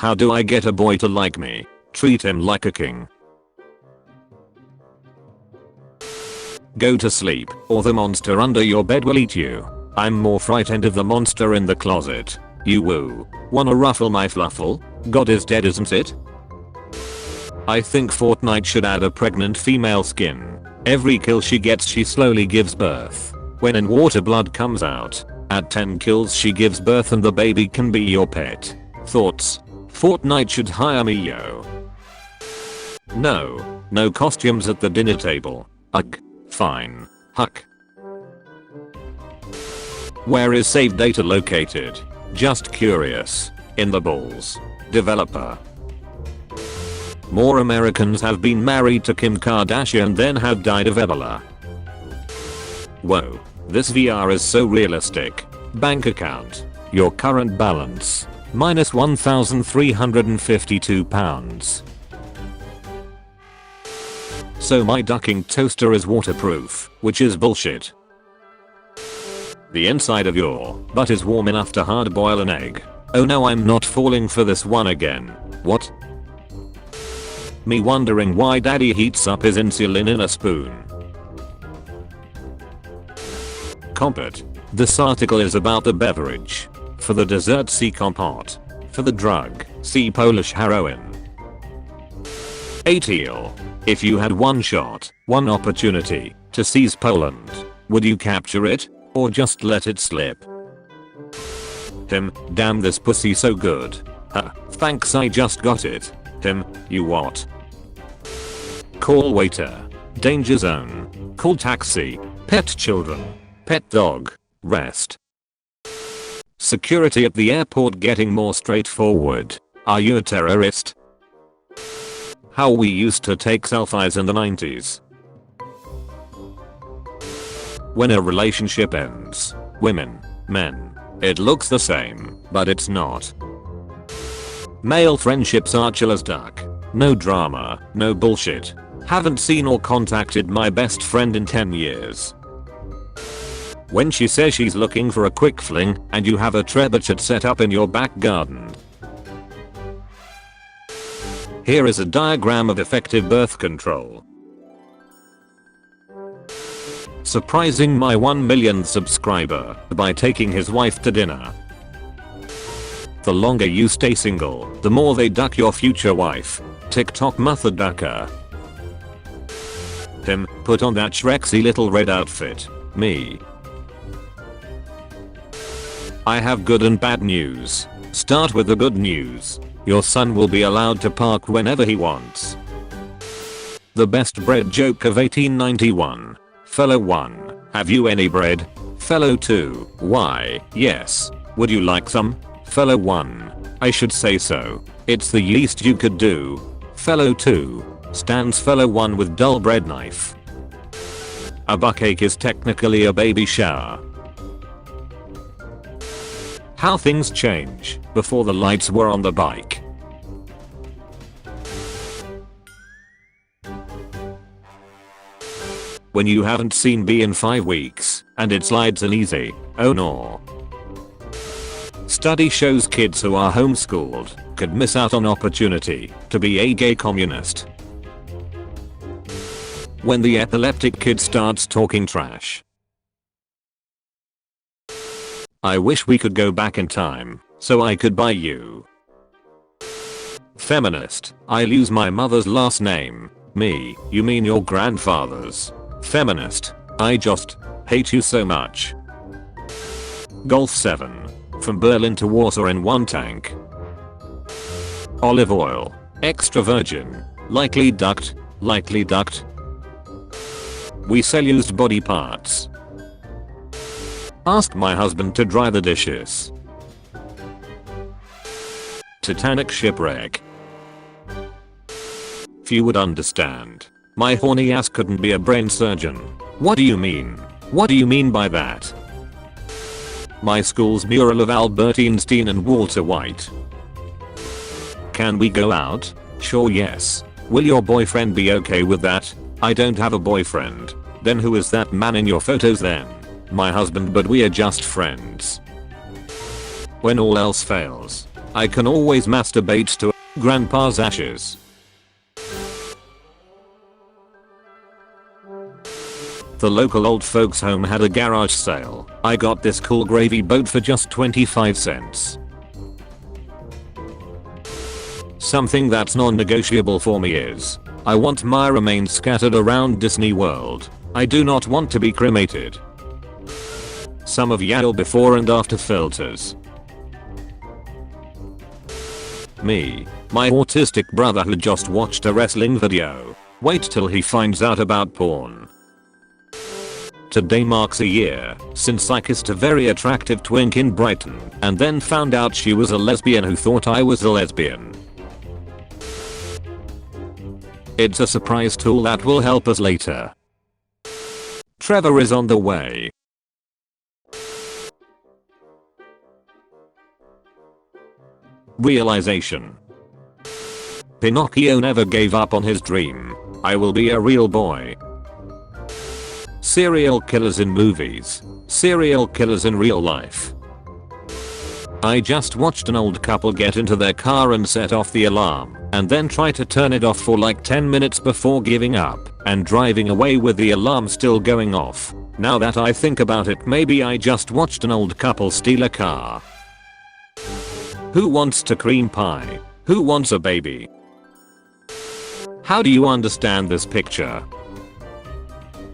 How do I get a boy to like me? Treat him like a king. Go to sleep, or the monster under your bed will eat you. I'm more frightened of the monster in the closet. You woo. Wanna ruffle my fluffle? God is dead, isn't it? I think Fortnite should add a pregnant female skin. Every kill she gets she slowly gives birth. When in water blood comes out. At 10 kills she gives birth and the baby can be your pet. Thoughts? Fortnite should hire me, yo. No costumes at the dinner table. Ugh. Fine. Huck. Where is save data located? Just curious. In the balls. Developer. More Americans have been married to Kim Kardashian than have died of Ebola. Whoa. This VR is so realistic. Bank account. Your current balance. Minus £1,352. So my ducking toaster is waterproof, which is bullshit. The inside of your butt is warm enough to hard boil an egg. Oh no, I'm not falling for this one again. What? Me wondering why daddy heats up his insulin in a spoon. Compot. This article is about the beverage. For the dessert, see compot. For the drug, see Polish heroin. ATL. If you had one shot, one opportunity, to seize Poland, would you capture it? Or just let it slip? Him, damn this pussy so good. Huh, thanks I just got it. Him, you what? Call waiter. Danger zone. Call taxi. Pet children. Pet dog. Rest. Security at the airport getting more straightforward. Are you a terrorist? How we used to take selfies in the 90s. When a relationship ends, women, men, it looks the same, but it's not. Male friendships are chill as duck. No drama, no bullshit. Haven't seen or contacted my best friend in 10 years. When she says she's looking for a quick fling and you have a trebuchet set up in your back garden. Here is a diagram of effective birth control. Surprising my 1 millionth subscriber by taking his wife to dinner. The longer you stay single, the more they duck your future wife. TikTok mother ducker. Him, put on that Shreksy little red outfit. Me. I have good and bad news. Start with the good news. Your son will be allowed to park whenever he wants. The best bread joke of 1891. Fellow 1. Have you any bread? Fellow 2. Why, yes. Would you like some? Fellow 1. I should say so. It's the least you could do. Fellow 2. Stands fellow 1 with dull bread knife. A buckache is technically a baby shower. How things change before the lights were on the bike. When you haven't seen B in 5 weeks and it slides in easy, oh no. Study shows kids who are homeschooled could miss out on opportunity to be a gay communist. When the epileptic kid starts talking trash. I wish we could go back in time so I could buy you. Feminist. I lose my mother's last name. Me, you mean your grandfather's. Feminist. I just hate you so much. Golf 7. From Berlin to Warsaw in one tank. Olive oil. Extra virgin. Lightly ducked. Lightly ducked. We sell used body parts. Ask my husband to dry the dishes. Titanic shipwreck. Few would understand. My horny ass couldn't be a brain surgeon. What do you mean? What do you mean by that? My school's mural of Albert Einstein and Walter White. Can we go out? Sure, yes. Will your boyfriend be okay with that? I don't have a boyfriend. Then who is that man in your photos then? My husband, but we are just friends. When all else fails, I can always masturbate to grandpa's ashes. The local old folks home had a garage sale. I got this cool gravy boat for just 25 cents. Something that's non-negotiable for me is, I want my remains scattered around Disney World. I do not want to be cremated. Some of y'all before and after filters. Me. My autistic brother who just watched a wrestling video. Wait till he finds out about porn. Today marks a year since I kissed a very attractive twink in Brighton and then found out she was a lesbian who thought I was a lesbian. It's a surprise tool that will help us later. Trevor is on the way. Realization. Pinocchio never gave up on his dream. I will be a real boy. Serial killers in movies. Serial killers in real life. I just watched an old couple get into their car and set off the alarm, and then try to turn it off for like 10 minutes before giving up and driving away with the alarm still going off. Now that I think about it, maybe I just watched an old couple steal a car. Who wants to cream pie? Who wants a baby? How do you understand this picture?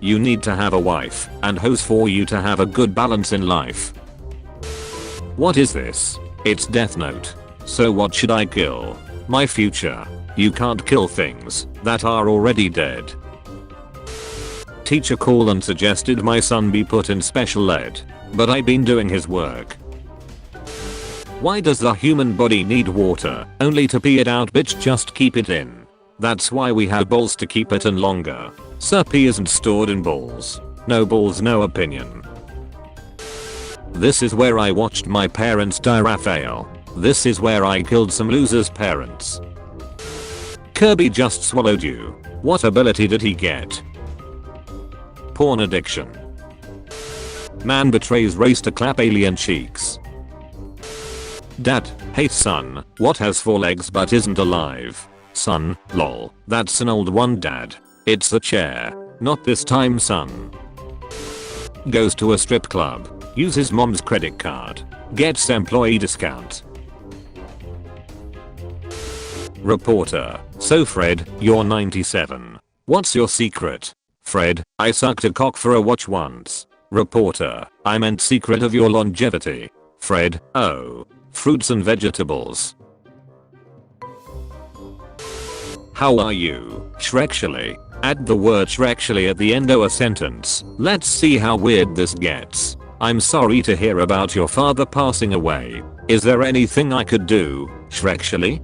You need to have a wife and hose for you to have a good balance in life. What is this? It's Death Note. So what should I kill? My future. You can't kill things that are already dead. Teacher called and suggested my son be put in special ed, but I've been doing his work. Why does the human body need water only to pee it out? Bitch, just keep it in. That's why we have bowls to keep it in longer. Sir, pee isn't stored in bowls. No balls, no opinion. This is where I watched my parents die, Raphael. This is where I killed some losers' parents. Kirby just swallowed you. What ability did he get? Porn addiction. Man betrays race to clap alien cheeks. Dad, hey son, what has 4 legs but isn't alive? Son, lol, that's an old one dad. It's a chair. Not this time son. Goes to a strip club. Uses mom's credit card. Gets employee discount. Reporter, so Fred, you're 97. What's your secret? Fred, I sucked a cock for a watch once. Reporter, I meant secret of your longevity. Fred, oh. Fruits and vegetables. How are you, Shrexually? Add the word Shrexually at the end of a sentence. Let's see how weird this gets. I'm sorry to hear about your father passing away. Is there anything I could do, Shrexually?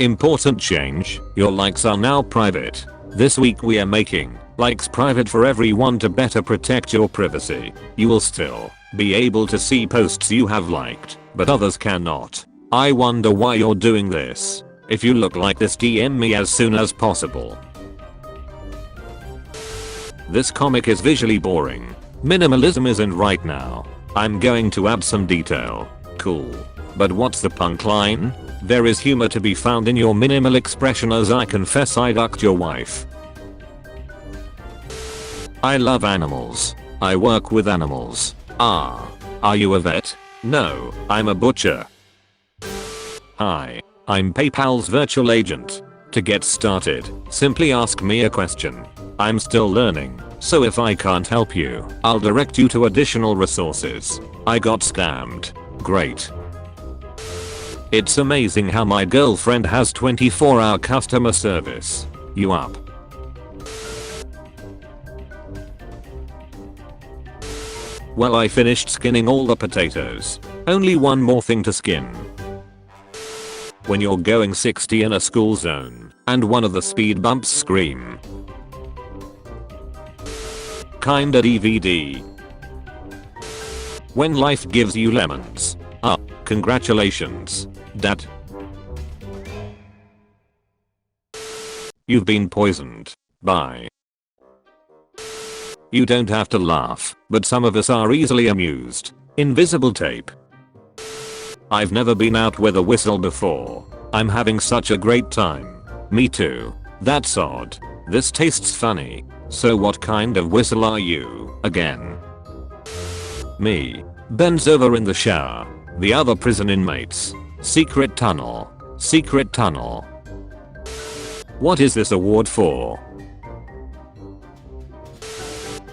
Important change, your likes are now private. This week we are making likes private for everyone to better protect your privacy. You will still be able to see posts you have liked, but others cannot. I wonder why you're doing this. If you look like this, DM me as soon as possible. This comic is visually boring. Minimalism is in right now. I'm going to add some detail. Cool. But what's the punk line? There is humor to be found in your minimal expression as I confess I ducked your wife. I love animals. I work with animals. Ah. Are you a vet? No, I'm a butcher. Hi. I'm PayPal's virtual agent. To get started, simply ask me a question. I'm still learning, so if I can't help you, I'll direct you to additional resources. I got scammed. Great. It's amazing how my girlfriend has 24-hour customer service. You up? Well, I finished skinning all the potatoes. Only one more thing to skin. When you're going 60 in a school zone, and one of the speed bumps scream. Kinda DVD. When life gives you lemons. Ah, congratulations, Dad. You've been poisoned. Bye. You don't have to laugh, but some of us are easily amused. Invisible tape. I've never been out with a whistle before. I'm having such a great time. Me too. That's odd. This tastes funny. So what kind of whistle are you, again? Me. Bends over in the shower. The other prison inmates. Secret tunnel. Secret tunnel. What is this award for?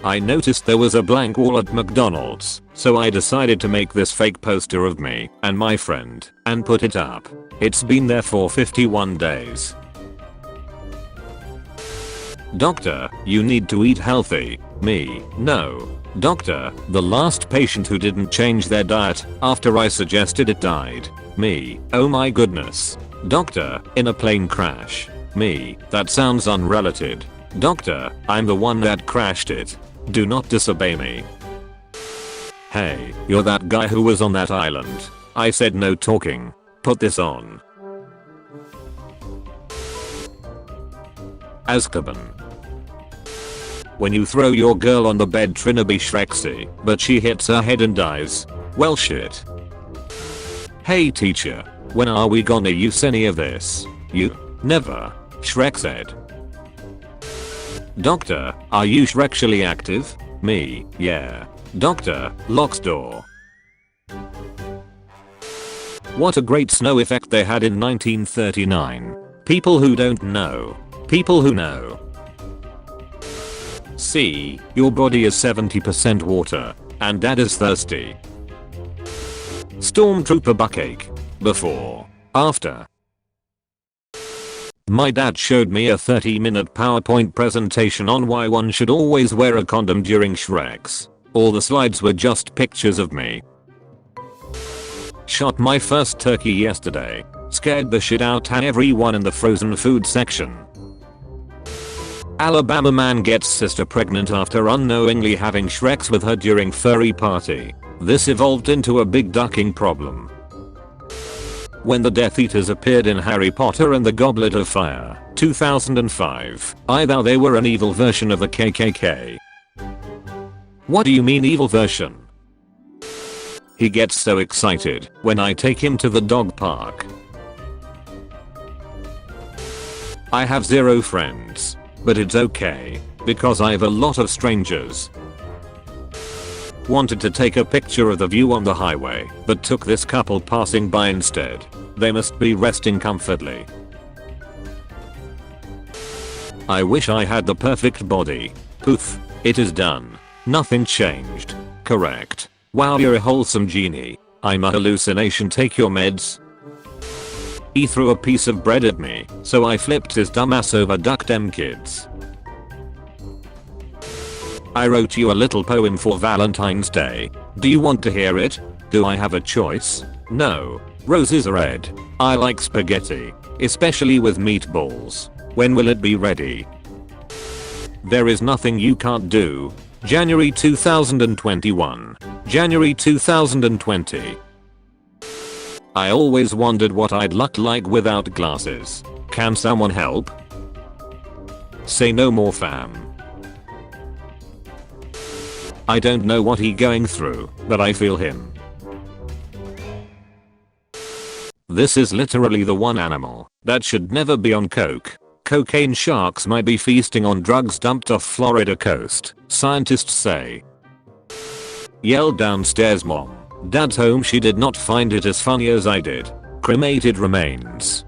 I noticed there was a blank wall at McDonald's, so I decided to make this fake poster of me and my friend and put it up. It's been there for 51 days. Doctor, you need to eat healthy. Me, no. Doctor, the last patient who didn't change their diet after I suggested it died. Me, oh my goodness. Doctor, in a plane crash. Me, that sounds unrelated. Doctor, I'm the one that crashed it. Do not disobey me. Hey, you're that guy who was on that island. I said no talking. Put this on. Azkaban. When you throw your girl on the bed tryna be Shrexy, but she hits her head and dies. Well shit. Hey teacher, when are we gonna use any of this? You? Never. Shrek said. Doctor, are you Shrexually active? Me, yeah. Doctor, locks door. What a great snow effect they had in 1939. People who don't know. People who know. C, your body is 70% water, and dad is thirsty. Stormtrooper buckache. Before. After. My dad showed me a 30-minute PowerPoint presentation on why one should always wear a condom during Shreks. All the slides were just pictures of me. Shot my first turkey yesterday. Scared the shit out of everyone in the frozen food section. Alabama man gets sister pregnant after unknowingly having Shreks with her during furry party. This evolved into a big ducking problem. When the Death Eaters appeared in Harry Potter and the Goblet of Fire, 2005, I thought they were an evil version of the KKK. What do you mean evil version? He gets so excited when I take him to the dog park. I have 0 friends, but it's okay, because I have a lot of strangers. Wanted to take a picture of the view on the highway, but took this couple passing by instead. They must be resting comfortably. I wish I had the perfect body. Poof, it is done. Nothing changed. Correct. Wow, you're a wholesome genie. I'm a hallucination, take your meds. He threw a piece of bread at me, so I flipped his dumbass over. Duck dem kids. I wrote you a little poem for Valentine's Day. Do you want to hear it? Do I have a choice? No. Roses are red. I like spaghetti, especially with meatballs. When will it be ready? There is nothing you can't do. January 2021. January 2020. I always wondered what I'd look like without glasses. Can someone help? Say no more, fam. I don't know what he going through, but I feel him. This is literally the one animal that should never be on coke. Cocaine sharks might be feasting on drugs dumped off Florida coast, scientists say. Yelled downstairs, mom. Dad's home, she did not find it as funny as I did. Cremated remains.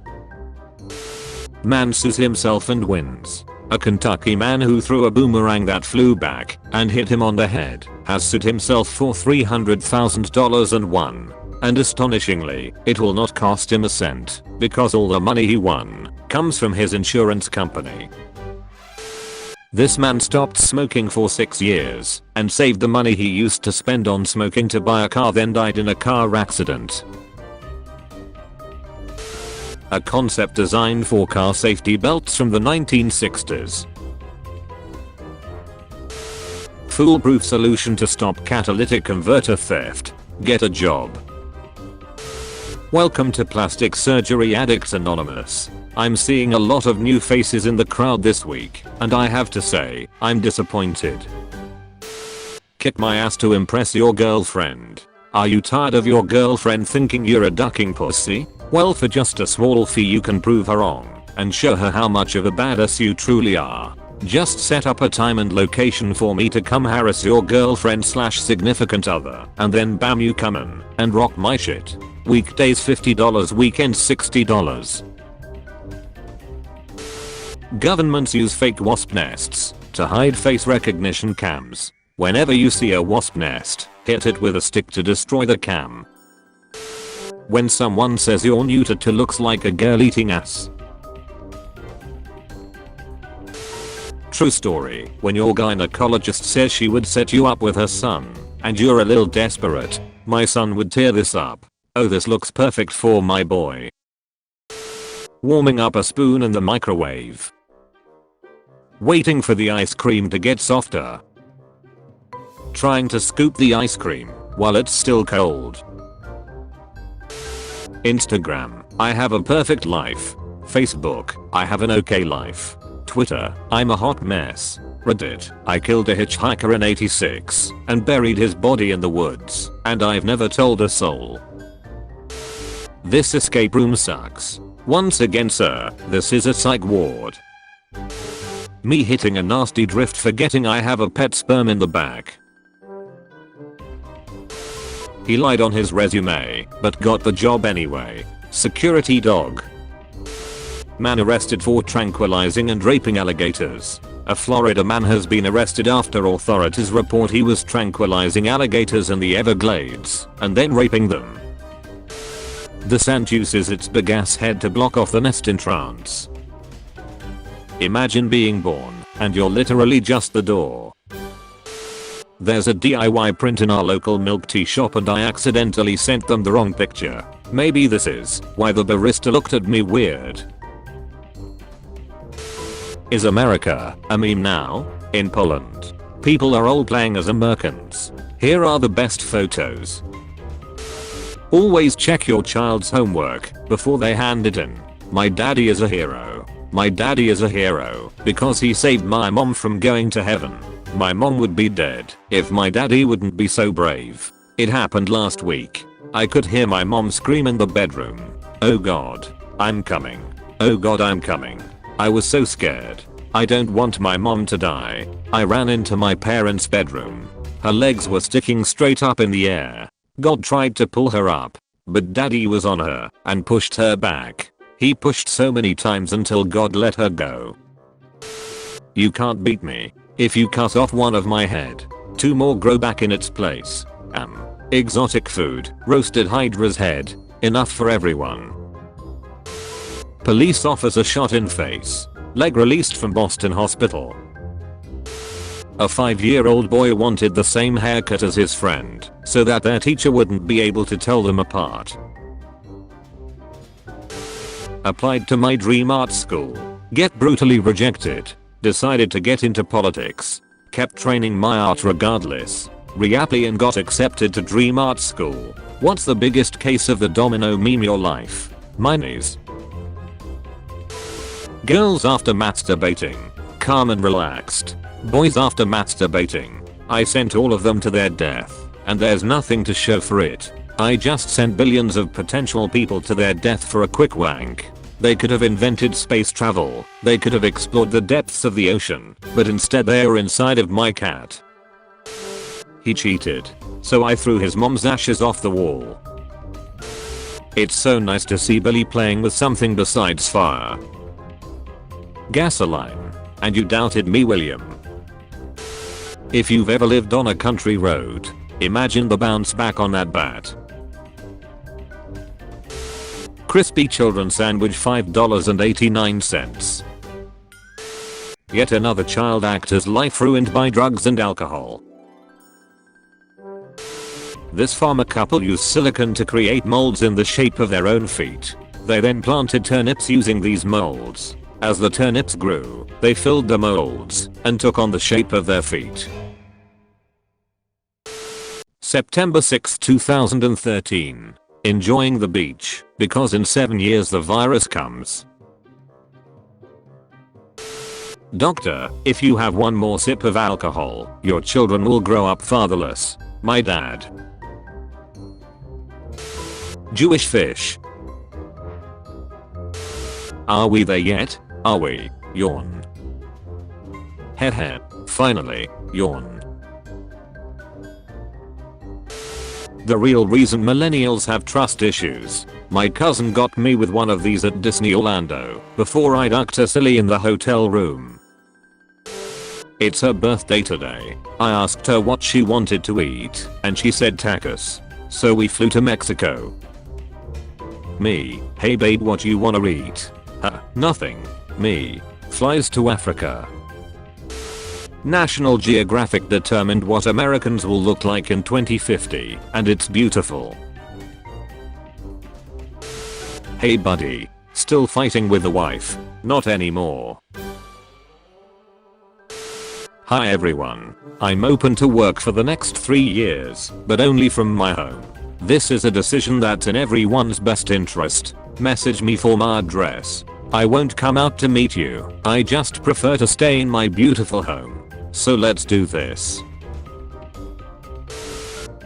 Man sues himself and wins. A Kentucky man who threw a boomerang that flew back and hit him on the head has sued himself for $300,000 and won. And astonishingly, it will not cost him a cent because all the money he won comes from his insurance company. This man stopped smoking for 6 years and saved the money he used to spend on smoking to buy a car, then died in a car accident. A concept designed for car safety belts from the 1960s. Foolproof solution to stop catalytic converter theft. Get a job. Welcome to Plastic Surgery Addicts Anonymous. I'm seeing a lot of new faces in the crowd this week, and I have to say, I'm disappointed. Kick my ass to impress your girlfriend. Are you tired of your girlfriend thinking you're a ducking pussy? Well, for just a small fee you can prove her wrong and show her how much of a badass you truly are. Just set up a time and location for me to come harass your girlfriend slash significant other, and then bam, you come in and rock my shit. Weekdays $50, weekends $60. Governments use fake wasp nests to hide face recognition cams. Whenever you see a wasp nest, hit it with a stick to destroy the cam. When someone says you're neutered to looks like a girl eating ass. True story, when your gynecologist says she would set you up with her son, and you're a little desperate, my son would tear this up. Oh, this looks perfect for my boy. Warming up a spoon in the microwave. Waiting for the ice cream to get softer. Trying to scoop the ice cream while it's still cold. Instagram, I have a perfect life. Facebook, I have an okay life. Twitter, I'm a hot mess. Reddit, I killed a hitchhiker in '86 and buried his body in the woods, and I've never told a soul. This escape room sucks. Once again, sir, this is a psych ward. Me hitting a nasty drift forgetting I have a pet sperm in the back. He lied on his resume, but got the job anyway. Security dog. Man arrested for tranquilizing and raping alligators. A Florida man has been arrested after authorities report he was tranquilizing alligators in the Everglades and then raping them. The sand uses its big ass head to block off the nest entrance. Imagine being born and you're literally just the door. There's a DIY print in our local milk tea shop and I accidentally sent them the wrong picture. Maybe this is why the barista looked at me weird. Is America a meme now? In Poland, people are all playing as Americans. Here are the best photos. Always check your child's homework before they hand it in. My daddy is a hero. My daddy is a hero because he saved my mom from going to heaven. My mom would be dead if my daddy wouldn't be so brave. It happened last week. I could hear my mom scream in the bedroom. Oh God, I'm coming. Oh God, I'm coming. I was so scared. I don't want my mom to die. I ran into my parents' bedroom. Her legs were sticking straight up in the air. God tried to pull her up, but daddy was on her and pushed her back. He pushed so many times until God let her go. You can't beat me. If you cut off one of my head, 2 more grow back in its place. Exotic food, roasted hydra's head, enough for everyone. Police officer shot in face. Leg released from Boston hospital. A 5-year-old boy wanted the same haircut as his friend so that their teacher wouldn't be able to tell them apart. Applied to my dream art school. Get brutally rejected. Decided to get into politics. Kept training my art regardless. Reapplied and got accepted to dream art school. What's the biggest case of the domino meme your life? Mine is. Girls after masturbating. Calm and relaxed. Boys after masturbating. I sent all of them to their death, and there's nothing to show for it. I just sent billions of potential people to their death for a quick wank. They could have invented space travel. They could have explored the depths of the ocean, but instead they are inside of my cat. He cheated, so I threw his mom's ashes off the wall. It's so nice to see Billy playing with something besides fire. Gasoline. And you doubted me, William. If you've ever lived on a country road, imagine the bounce back on that bat. Crispy children sandwich $5.89. Yet another child actor's life ruined by drugs and alcohol. This farmer couple used silicone to create molds in the shape of their own feet. They then planted turnips using these molds. As the turnips grew, they filled the molds and took on the shape of their feet. September 6, 2013. Enjoying the beach, because in 7 years the virus comes. Doctor, if you have one more sip of alcohol, your children will grow up fatherless. My dad. Jewish fish. Are we there yet? Are we? Yawn. Heh. Finally. Yawn. The real reason millennials have trust issues. My cousin got me with one of these at Disney Orlando before I ducked her silly in the hotel room. It's her birthday today. I asked her what she wanted to eat and she said tacos. So we flew to Mexico. Me, hey babe, what you wanna eat? Her, nothing. Me, flies to Africa. National Geographic determined what Americans will look like in 2050, and it's beautiful. Hey buddy, still fighting with the wife? Not anymore. Hi everyone, I'm open to work for the next 3 years, but only from my home. This is a decision that's in everyone's best interest. Message me for my address. I won't come out to meet you, I just prefer to stay in my beautiful home. So let's do this.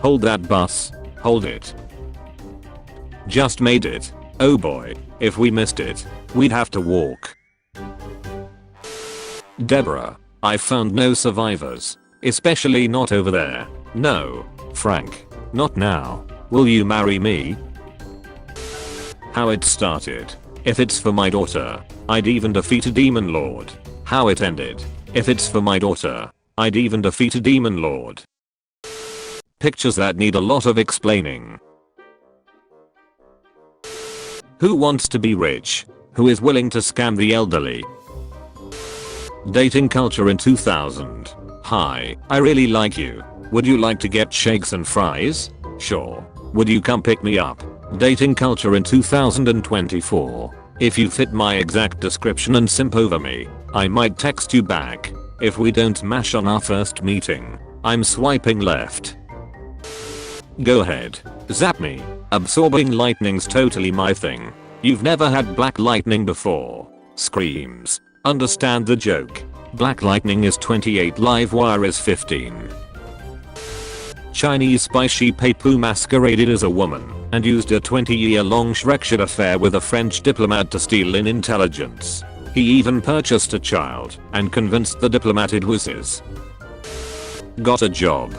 Hold that bus. Hold it. Just made it. Oh boy, if we missed it, we'd have to walk. Deborah, I found no survivors. Especially not over there. No, Frank, not now. Will you marry me? How it started. If it's for my daughter, I'd even defeat a demon lord. How it ended. If it's for my daughter, I'd even defeat a demon lord. Pictures that need a lot of explaining. Who wants to be rich? Who is willing to scam the elderly? Dating culture in 2000. Hi, I really like you. Would you like to get shakes and fries? Sure. Would you come pick me up? Dating culture in 2024. If you fit my exact description and simp over me, I might text you back. If we don't mash on our first meeting, I'm swiping left. Go ahead. Zap me. Absorbing lightning's totally my thing. You've never had black lightning before. Screams. Understand the joke. Black lightning is 28, live wire is 15. Chinese spy Shi Peipu masqueraded as a woman and used a 20-year-long Shrekshire affair with a French diplomat to steal in intelligence. He even purchased a child and convinced the diplomat it was his. Got a job.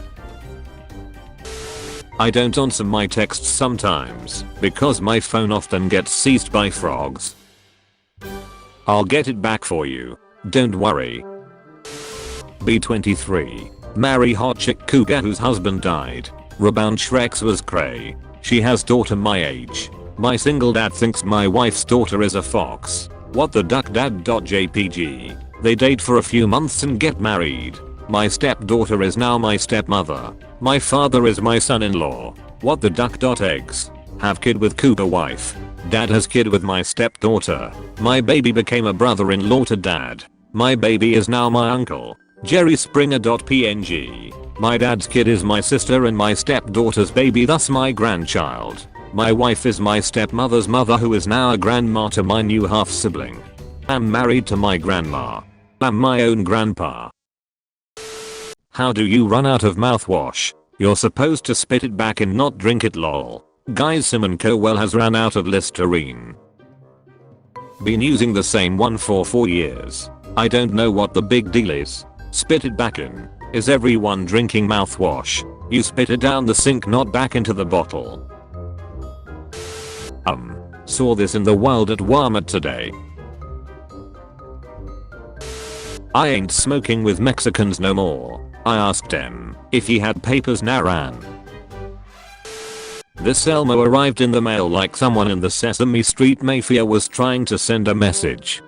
I don't answer my texts sometimes because my phone often gets seized by frogs. I'll get it back for you. Don't worry. B23. Marry hot chick cougar whose husband died. Rebound Shreks was cray. She has daughter my age. My single dad thinks my wife's daughter is a fox. What the duck dad.jpg. They date for a few months and get married. My stepdaughter is now my stepmother. My father is my son-in-law. What the duck.eggs. Have kid with cougar wife. Dad has kid with my stepdaughter. My baby became a brother-in-law to dad. My baby is now my uncle. Jerry Springer.png. My dad's kid is my sister and my stepdaughter's baby, thus my grandchild. My wife is my stepmother's mother, who is now a grandma to my new half sibling. I'm married to my grandma. I'm my own grandpa. How do you run out of mouthwash? You're supposed to spit it back and not drink it, lol. Guys, Simon Cowell has ran out of Listerine. Been using the same one for 4 years. I don't know what the big deal is. Spit it back in. Is everyone drinking mouthwash? You spit it down the sink, not back into the bottle. Saw this in the wild at Waaait today. I ain't smoking with Mexicans no more. I asked him if he had papers Naran. This Elmo arrived in the mail like someone in the Sesame Street Mafia was trying to send a message.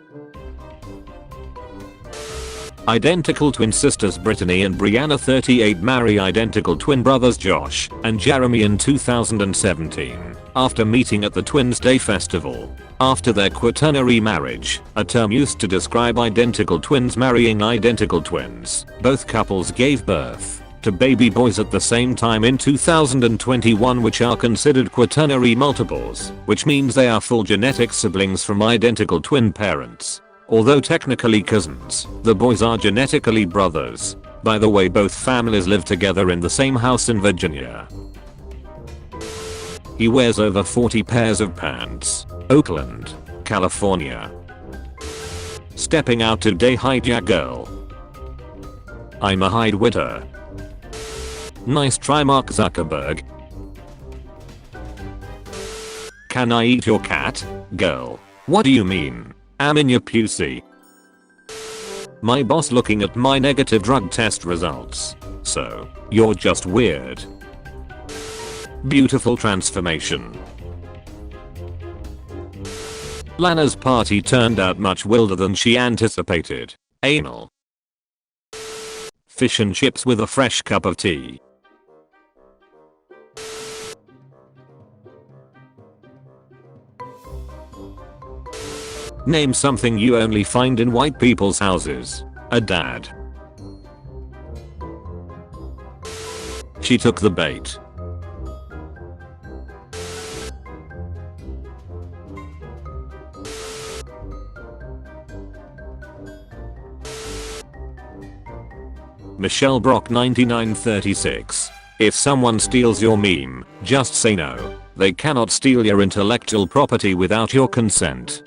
Identical twin sisters Brittany and Brianna 38 marry identical twin brothers Josh and Jeremy in 2017 after meeting at the Twins Day Festival. After their quaternary marriage, a term used to describe identical twins marrying identical twins, both couples gave birth to baby boys at the same time in 2021, which are considered quaternary multiples, which means they are full genetic siblings from identical twin parents. Although technically cousins, the boys are genetically brothers. By the way, both families live together in the same house in Virginia. He wears over 40 pairs of pants. Oakland, California. Stepping out today, hijack girl. I'm a hidewitter. Nice try, Mark Zuckerberg. Can I eat your cat? Girl. What do you mean? I'm in your pussy. My boss looking at my negative drug test results. So, you're just weird. Beautiful transformation. Lana's party turned out much wilder than she anticipated. Anal. Fish and chips with a fresh cup of tea. Name something you only find in white people's houses. A dad. She took the bait. Michelle Brock 9936. If someone steals your meme, just say no. They cannot steal your intellectual property without your consent.